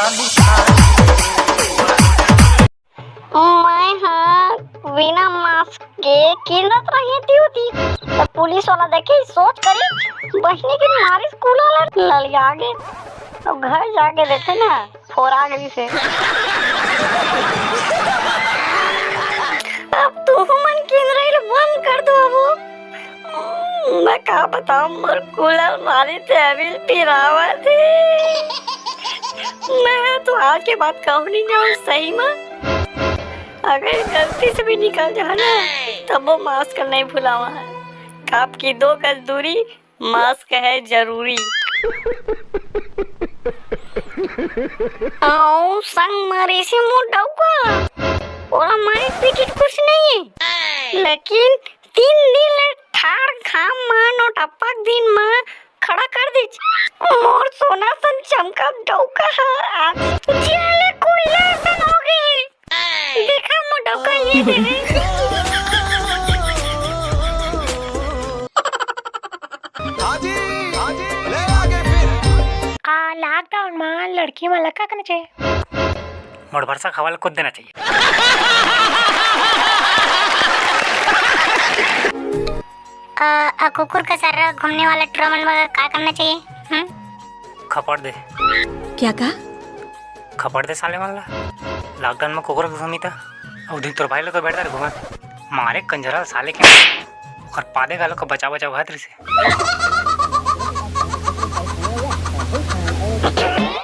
मैं हाँ बिना मास्क के किरत रही थी तो पुलिस वाला देखे सोच करी बहनी की मारी स्कूल वाला ललिया गए। अब घर जाके देखे ना फोरा गई से। अब तू मन किन रही बंद कर दो। अब मैं क्या बताऊं मोर कूलर मारी थे अभी पिरावा थे। मैं तो आज के बाद कहूँ नहीं जाऊँ सही में। अगर गलती से भी निकल जाए ना तब वो मास्क नहीं भुलावा है। आपकी 2 गज दूरी मास्क है जरूरी। आओ संग मारे से मोटाऊगा और हमारी पीठी कुछ नहीं है, लेकिन 3 दिन ठाड़ खाम मान और टपक दिन मां खड़ा कर दी मोर सोना सन चमका डौका आज चले कोयला सन हो गए। देखा मोटौका ये दे हाजी ले आगे फिर लॉकडाउन में लड़की वाला क्या करना चाहिए? मोड़ भरसा खवाल खुद देना चाहिए। कुकुर का सर घूमने वाला ट्रमल में क्या करना चाहिए? खपड़ दे। क्या कहा? खपड़ दे साले वाला। लॉकडाउन में कुकुर घूमी था और दिन तोर भाई लोग तो बैठता घूमा मारे कंजरा साले के पादे गालों को बचा भात से।